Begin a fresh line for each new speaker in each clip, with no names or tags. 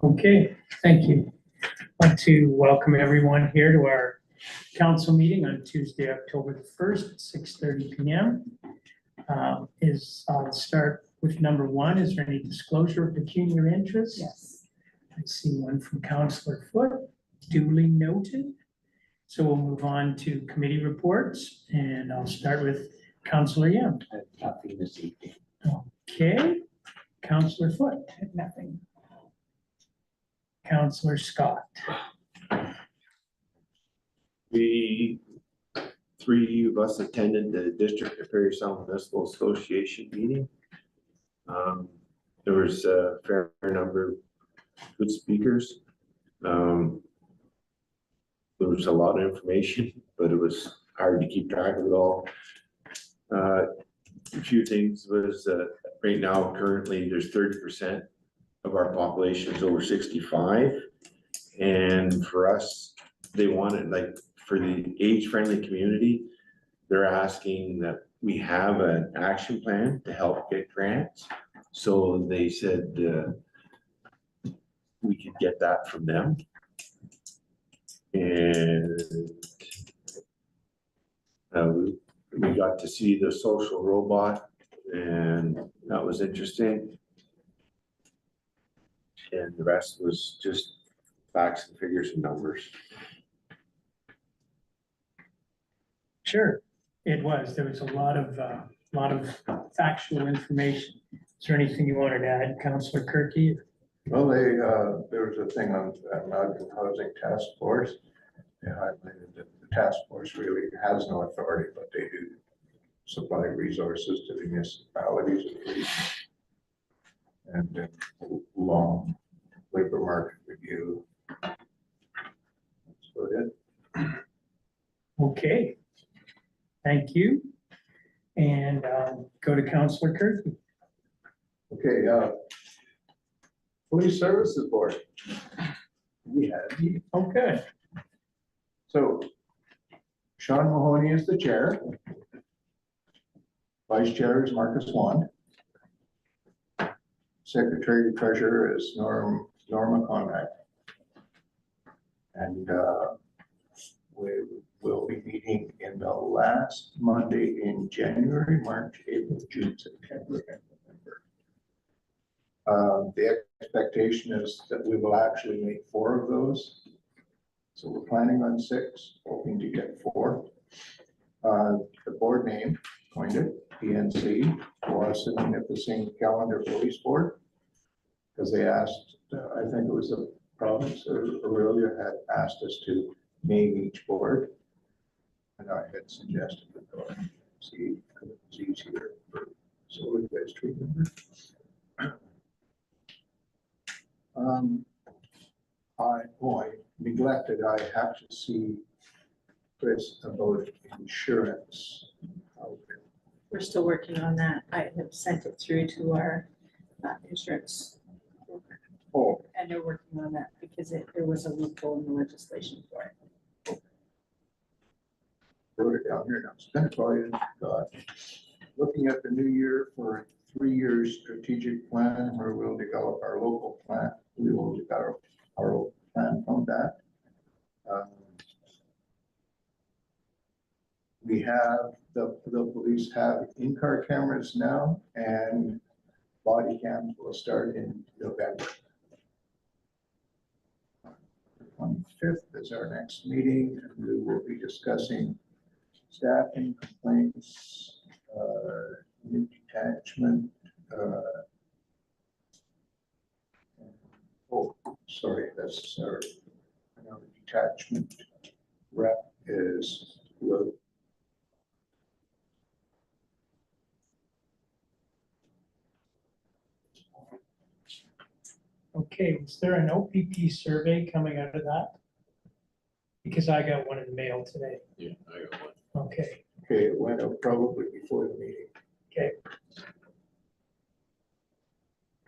Okay, thank you. I'd like to welcome everyone here to our council meeting on Tuesday, October the 1st, at 6:30 p.m. I'll start with number one. Is there any disclosure of pecuniary interest?
Yes.
I see one from Councillor Foote, duly noted. So we'll move on to committee reports, and I'll start with Councillor Young.
I have nothing this evening.
Okay, Councillor Foote,
Nothing.
Councillor Scott.
We, three of us attended the District of Prairie Sound Municipal Association meeting. There was a fair number of good speakers. There was a lot of information, but it was hard to keep track of it all. A few things was right now, currently, there's 30% of our population is over 65. And for us, they wanted, like, for the age-friendly community, they're asking that we have an action plan to help get grants. So they said we could get that from them. And we got to see the social robot, and that was interesting. And the rest was just facts and figures and numbers.
Sure, it was. There was a lot of factual information. Is there anything you wanted to add, Councillor Kirky?
Well, there was a thing on that Mountain Housing Task Force. They highlighted that the task force really has no authority, but they do supply resources to the municipalities of the region. And then long labor market review. That's about it.
Okay, thank you. And go to Councillor Kirky.
Okay, Police Services Board. We had a meeting.
Oh, good.
So Sean Mahoney is the chair. Vice chair is Marcus Wand. Secretary treasurer is Norma Conrad. And we will be meeting in the last Monday in January, March, April, June, September, and November. The expectation is that we will actually make 4 of those. So we're planning on 6, hoping to get 4. The board name, coined it, PNC, Township of Nipissing Calendar Police Board. Because they asked, I think it was the province or Aurelia had asked us to name each board. And I had suggested that see if it's easier for so you guys to remember. I neglected, I have to see Chris about insurance.
We're still working on that. I have sent it through to our insurance broker.
Oh,
And they're working on that because there was a loophole in the legislation for it.
wrote it down here now. Spend volume, looking at the new year for a 3-year strategic plan where we'll develop our local plan. We will develop our local plan from that. We have, the police have in-car cameras now, and body cams will start in November. 25th is our next meeting, and we will be discussing staffing complaints, new detachment. Oh, sorry, that's our detachment rep is Lou.
Okay, was there an OPP survey coming out of that? Because I got one in the mail today.
Yeah, I got one.
Okay,
Okay, it went out probably before the meeting.
okay.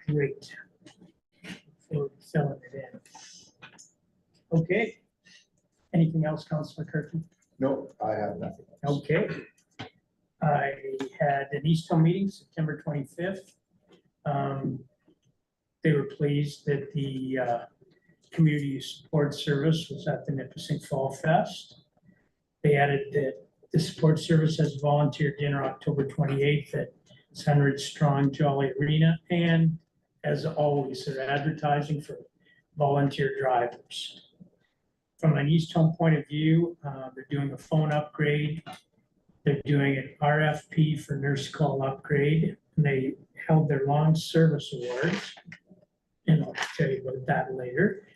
Great. For filling it in. Okay. Anything else, Councillor Kirky?
No, I have nothing else.
Okay. I had an East Hill meeting, September 25th. They were pleased that the community support service was at the Nipissing Fall Fest. They added that the support service has volunteer dinner October 28th at Sunridge Strong Jolly Arena. And as always, they're advertising for volunteer drivers. From an East Home point of view, they're doing a phone upgrade. They're doing an RFP for nurse call upgrade. And they held their long service awards. And I'll tell you about that later.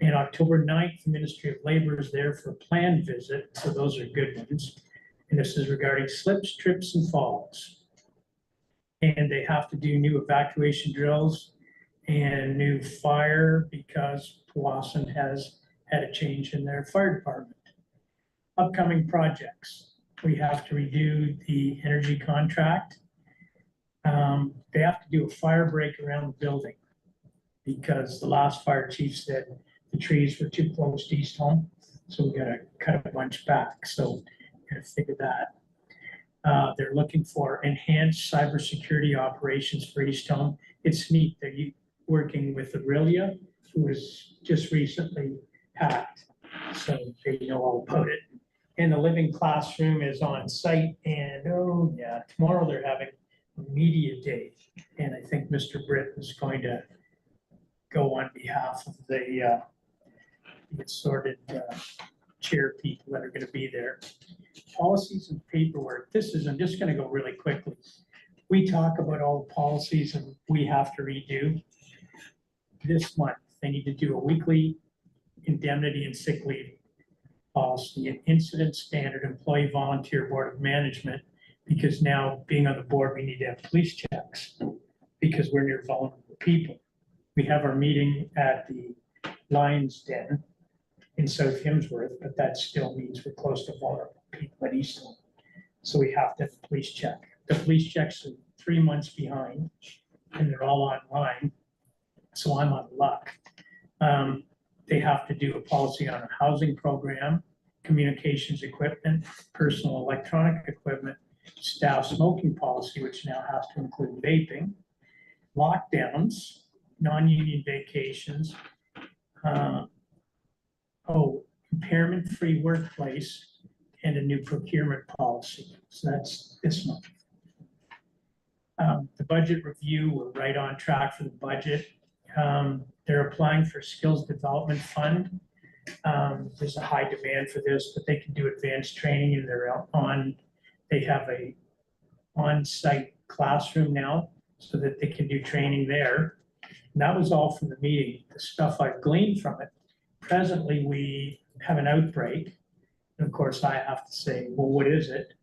And October 9th, the Ministry of Labor is there for a planned visit. So those are good ones. And this is regarding slips, trips, and falls. And they have to do new evacuation drills and new fire because Powassan has had a change in their fire department. Upcoming projects. We have to redo the energy contract. They have to do a fire break around the building because the last fire chief said the trees were too close to East Home. So we gotta cut a bunch back. So gotta figure that. They're looking for enhanced cybersecurity operations for East Home. It's neat. They're working with Aurelia, who was just recently hacked. So they know all about it. And the living classroom is on site. And oh yeah, tomorrow they're having a media day. And I think Mr. Britt is going to go on behalf of the assorted chair people that are going to be there. Policies and paperwork. I'm just going to go really quickly. We talk about all the policies and we have to redo. This month, they need to do a weekly indemnity and sick leave policy, an incident standard, employee volunteer board of management, because now being on the board, we need to have police checks because we're near vulnerable people. We have our meeting at the Lions Den in South Hemsworth, but that still means we're close to vulnerable people at East Home. So we have to have a police check. The police checks are 3 months behind and they're all online. So I'm on luck. They have to do a policy on a housing program, communications equipment, personal electronic equipment, staff smoking policy, which now has to include vaping, lockdowns, non-union vacations, impairment-free workplace, and a new procurement policy. So that's this month. The budget review, we're right on track for the budget. They're applying for skills development fund. There's a high demand for this, but they can do advanced training and they have a on-site classroom now so that they can do training there. And that was all from the meeting. The stuff I've gleaned from it. Presently, we have an outbreak. And of course, I have to say, well, what is it?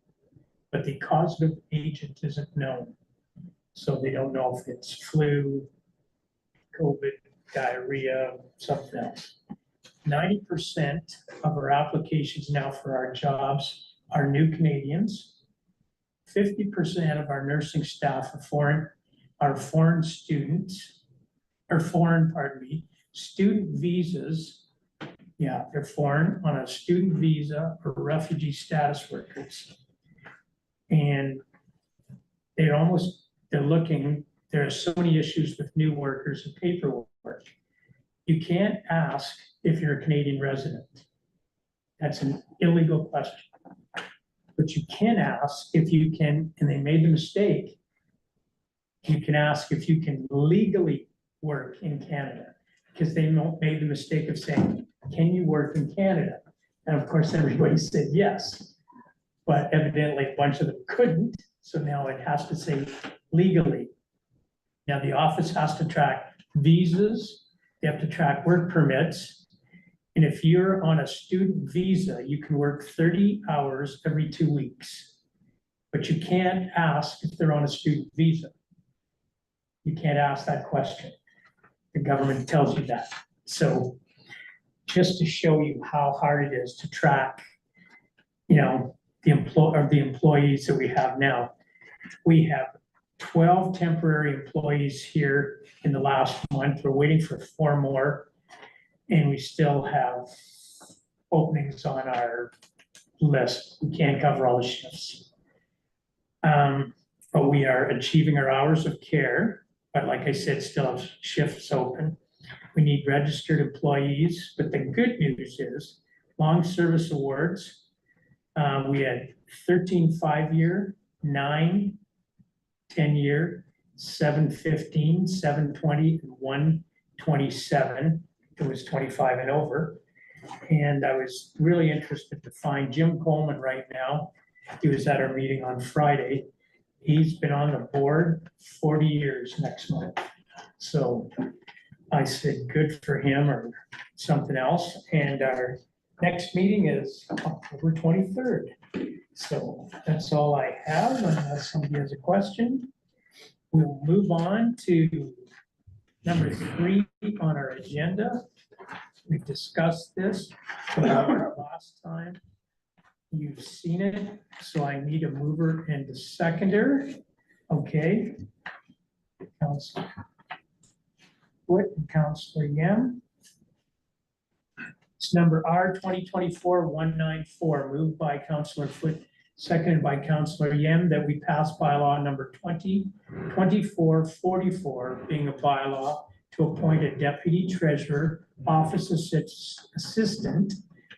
But the causative agent isn't known. So they don't know if it's flu, COVID, diarrhea, something else. 90% of our applications now for our jobs are new Canadians. 50% of our nursing staff are foreign students, student visas. Yeah, they're foreign on a student visa or refugee status workers. And there are so many issues with new workers and paperwork. You can't ask if you're a Canadian resident. That's an illegal question. But you can ask if you can, and they made the mistake, you can ask if you can legally work in Canada, because they made the mistake of saying, can you work in Canada? And of course, everybody said yes, but evidently a bunch of them couldn't. So now it has to say legally. Now the office has to track visas, they have to track work permits. And if you're on a student visa, you can work 30 hours every 2 weeks, but you can't ask if they're on a student visa. You can't ask that question. The government tells you that. So just to show you how hard it is to track, the employees that we have now. We have 12 temporary employees here in the last month. We're waiting for 4 more. And we still have openings on our list. We can't cover all the shifts. But we are achieving our hours of care. But like I said, still have shifts open. We need registered employees, but the good news is long service awards. We had 13 5-year, 9 10-year, 7 15, 7 20, and 1 27. It was 25 and over. And I was really interested to find Jim Coleman right now. He was at our meeting on Friday. He's been on the board 40 years next month. So I said, good for him or something else. And our next meeting is October 23rd. So that's all I have, unless somebody has a question. We'll move on to number 3 on our agenda. We've discussed this last time. You've seen it, so I need a mover and a seconder. Okay. Councilor Wood and Councilor Yem. It's number R 2024-194, moved by Councilor Foote, seconded by Councilor Yem, that we pass bylaw number 2024-44, being a bylaw to appoint a deputy treasurer, office assistant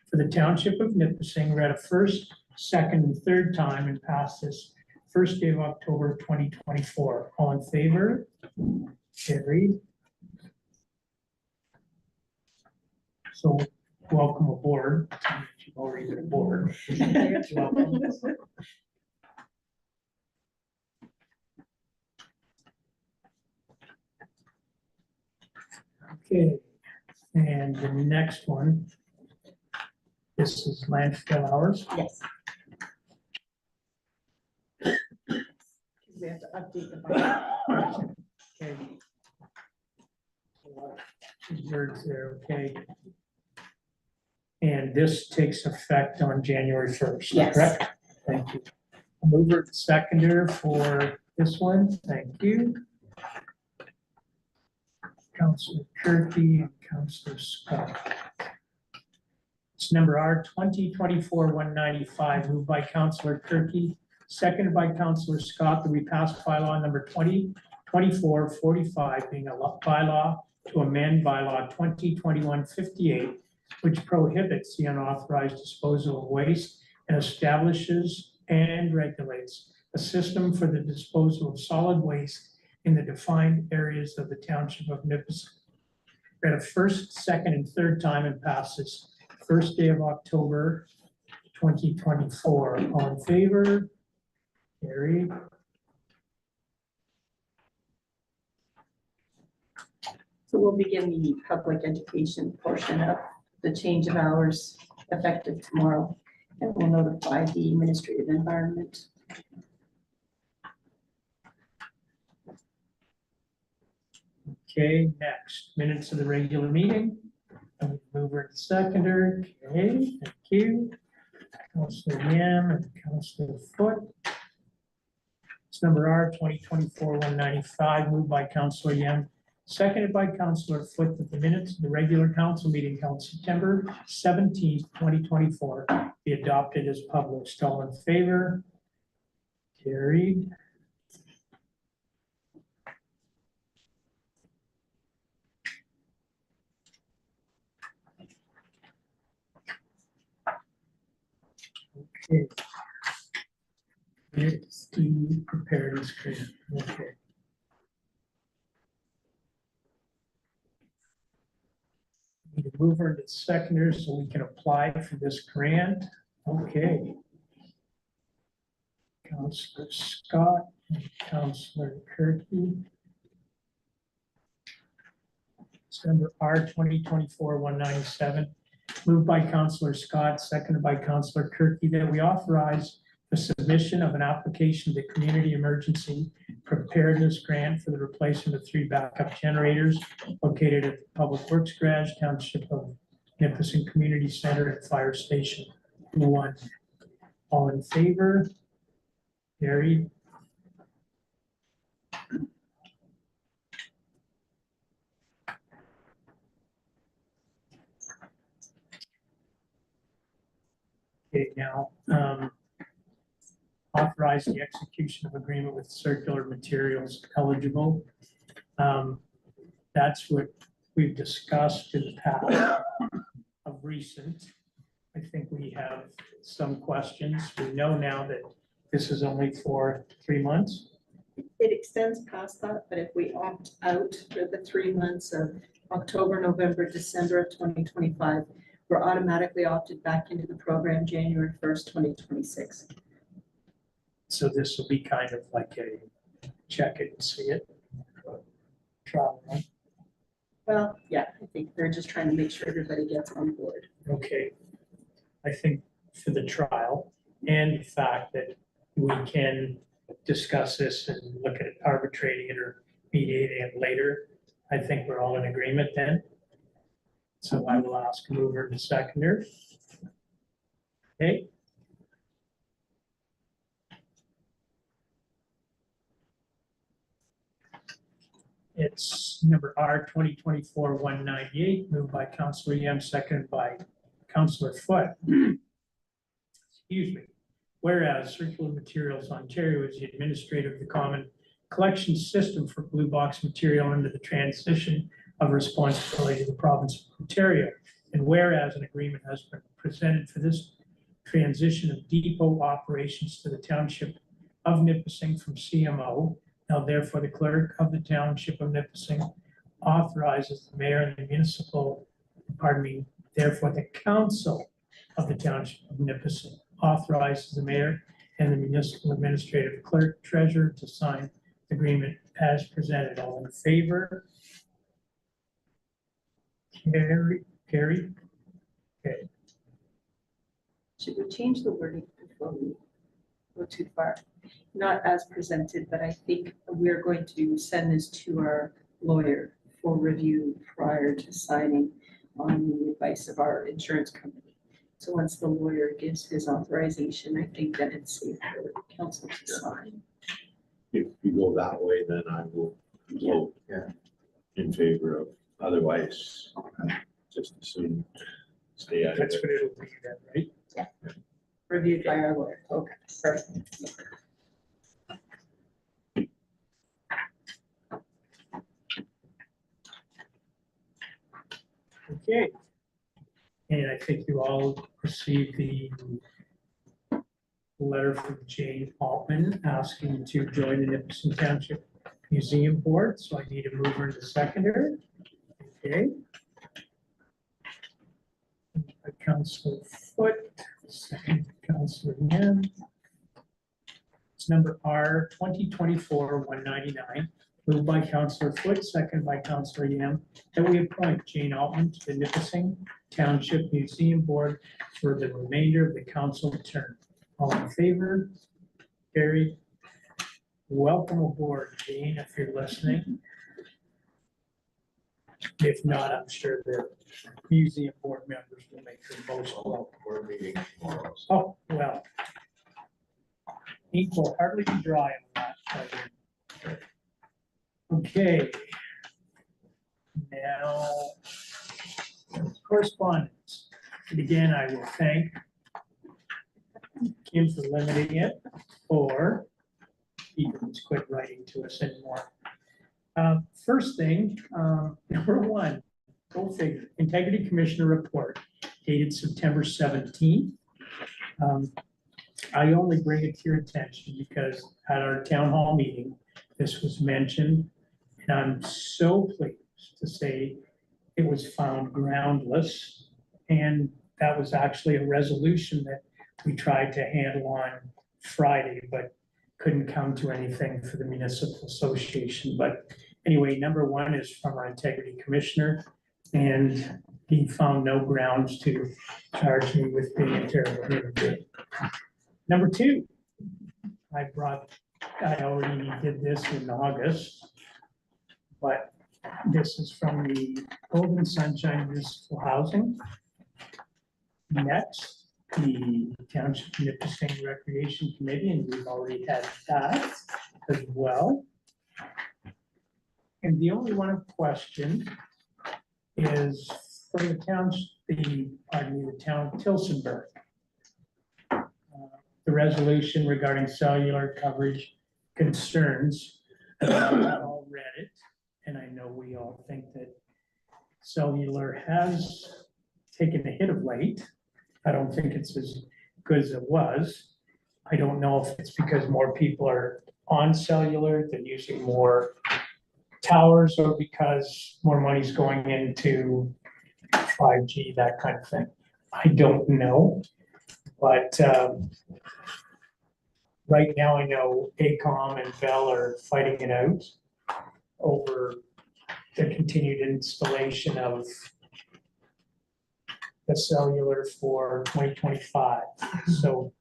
for the Township of Nipissing, read a first, second, and third time and pass this first day of October 2024. All in favor? Carried. So welcome aboard. You've already been aboard. Welcome. Okay, and the next one. This is landfill hours.
Yes. We have to update the bylaw.
Okay. Words there, okay. And this takes effect on January 1st,
Yes.
correct? Thank you. Mover and seconder for this one, thank you. Councilor Kirky and Councilor Scott. It's number R 2024-195, moved by Councilor Kirky, seconded by Councilor Scott, that we pass bylaw number 2024-45, being a bylaw to amend bylaw 2021-58, which prohibits the unauthorized disposal of waste and establishes and regulates a system for the disposal of solid waste in the defined areas of the Township of Nipissing. Read a first, second, and third time and passes first day of October 2024. All in favor? Carried.
So we'll begin the public education portion of the change of hours effective tomorrow, and we'll notify the administrative environment.
Okay, next, minutes of the regular meeting. Mover and seconder, okay, thank you. Councilor Yam and Councilor Foote. It's number R 2024-195, moved by Councilor Yam, seconded by Councilor Foote, that the minutes of the regular council meeting held September 17th, 2024 be adopted as published. All in favor? Carried. Okay. It's the preparedness grant. Okay. Need a mover and a seconder so we can apply for this grant. Okay. Councilor Scott and Councilor Kirky. It's number R 2024-197. Moved by Councilor Scott, seconded by Councilor Kirky, that we authorize the submission of an application to Community Emergency Preparedness Grant for the replacement of 3 backup generators located at the Public Works Garage, Township of Nipissing Community Center and Fire Station 1. All in favor? Carried. Okay, now, authorize the execution of agreement with Circular Materials Eligible. That's what we've discussed in the past of recent. I think we have some questions. We know now that this is only for 3 months.
It extends past that, but if we opt out for the 3 months of October, November, December of 2025, we're automatically opted back into the program January 1st, 2026.
So this will be kind of like a check it and see it. Trial run.
Well, yeah, I think they're just trying to make sure everybody gets on board.
Okay. I think for the trial and the fact that we can discuss this and look at arbitrating it or mediating it later, I think we're all in agreement then. So I will ask mover and seconder. Okay. It's number R 2024-198, moved by Councillor Yem, seconded by Councillor Foot. Excuse me. Whereas Circular Materials Ontario is the administrator of the common collection system for blue box material under the transition of responsibility to the province of Ontario. And whereas an agreement has been presented for this transition of depot operations to the Township of Nipissing from CMO, now therefore the clerk of the Township of Nipissing authorizes the mayor and the therefore the council of the Township of Nipissing authorizes the mayor and the municipal administrative clerk treasurer to sign the agreement as presented. All in favor? Carry. Okay.
Should we change the wording before we go too far? Not as presented, but I think we're going to send this to our lawyer for review prior to signing on the advice of our insurance company. So once the lawyer gives his authorization, I think that it's safe for council to sign.
If you go that way, then I will vote in favor of, otherwise, just assume stay out of
That's
it.
what it'll be then, right?
Reviewed by our lawyer. Okay, perfect.
Okay. And I think you all received the letter from Jane Altman asking to join the Nipissing Township Museum Board. So I need a mover and a seconder. Okay. Councillor Foot, second Councillor Yam. It's number R 2024-199. Moved by Councillor Foot, second by Councillor Yam, that we appoint Jane Altman to the Nipissing Township Museum Board for the remainder of the council term. All in favor? Carried. Welcome aboard, Jane, if you're listening. If not, I'm sure the museum board members will make the most welcome.
We're meeting tomorrow.
Oh, well. Ink will hardly be dry on that. Okay. Now, correspondence. And again, I will thank Kim for limiting it, or even just quit writing to us anymore. First thing, number one, go figure, Integrity Commissioner report dated September 17th. I only bring it to your attention because at our town hall meeting, this was mentioned, and I'm so pleased to say it was found groundless. And that was actually a resolution that we tried to handle on Friday, but couldn't come to anything for the municipal association. But anyway, number one is from our integrity commissioner, and he found no grounds to charge me with being a terrible human being. Number two, I already did this in August, but this is from the Golden Sunshine Municipal Housing. Next, the Township of Nipissing Recreation Committee, and we've already had that as well. And the only one of question is for the town of Tilsonburg. The resolution regarding cellular coverage concerns. I all read it, and I know we all think that cellular has taken a hit of late. I don't think it's as good as it was. I don't know if it's because more people are on cellular, they're using more towers, or because more money's going into 5G, that kind of thing. I don't know, but right now I know ACOM and Bell are fighting it out over the continued installation of the cellular for 2025. So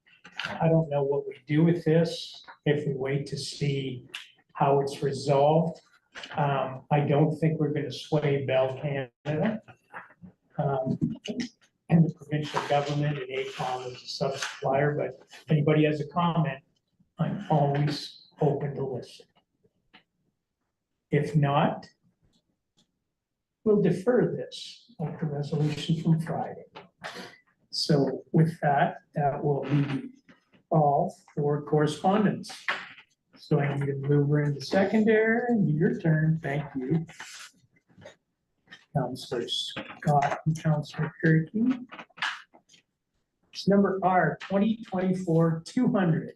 I don't know what we do with this, if we wait to see how it's resolved. I don't think we're gonna sway Bell Canada. And the provincial government and ACOM is a sub-supplier, but if anybody has a comment, I'm always open to listen. If not, we'll defer this like the resolution from Friday. So with that, that will be all for correspondence. So I need a mover in the secondary, your turn, thank you. Councillor Scott and Councillor Kirky. It's number R 2024-200.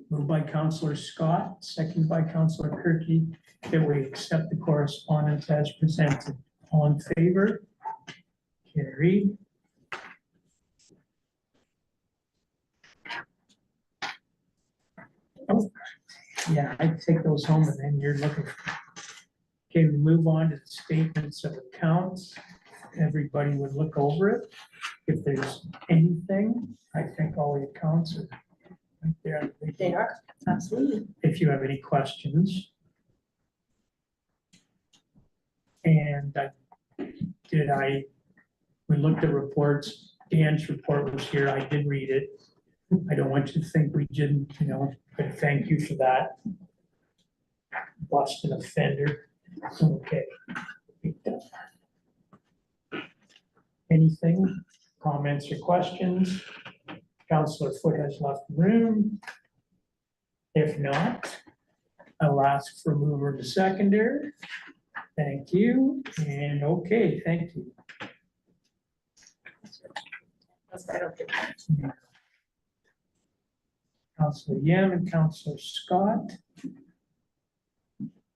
Moved by Councillor Scott, second by Councillor Kirky, that we accept the correspondence as presented. All in favor? Carried. Oh, yeah, I take those home and then you're looking. Okay, we move on to the statements of accounts. Everybody would look over it. If there's anything, I think all the accounts are right there.
They are, absolutely.
If you have any questions. And we looked at reports. Dan's report was here. I did read it. I don't want you to think we didn't, but thank you for that. Bust an offender. Okay. Anything, comments or questions? Councillor Foote has left the room. If not, I'll ask for mover to seconder. Thank you, and okay, thank you. Councillor Yam and Councillor Scott.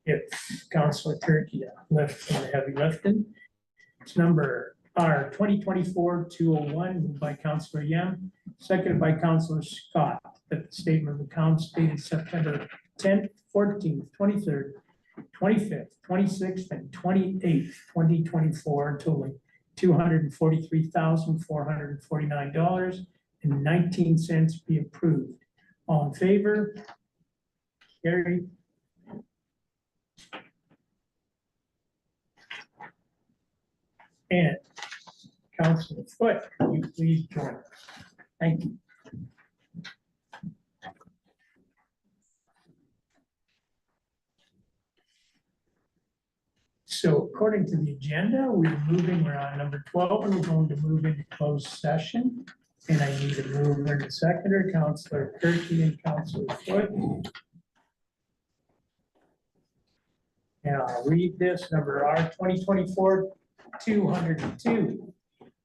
If Councillor Turkey left for the heavy lifting, it's number R 2024-201, moved by Councillor Yam, seconded by Councillor Scott, that the statement of accounts dated September 10th, 14th, 23rd, 25th, 26th, and 28th, 2024, totaling $243,449.19 be approved. All in favor? Carried. And Councillor Foote, can you please join us? Thank you. So according to the agenda, we're on number 12, and we're going to move into closed session. And I need a mover and a seconder, Councillor Kirky and Councillor Foote. And I'll read this, number R 2024-202,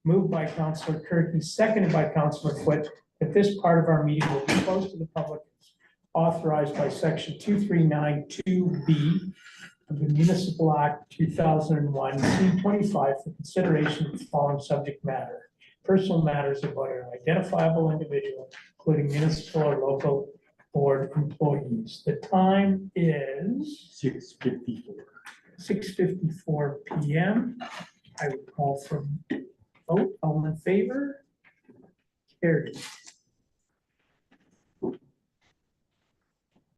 moved by Councillor Kirky, seconded by Councillor Foote, that this part of our meeting will be closed to the public, authorized by section 2392B of the Municipal Act 2001 C25 for consideration of the following subject matter: personal matters about an identifiable individual, including municipal or local board employees. The time is 6:54 p.m. I would call for vote. All in favor? Carried.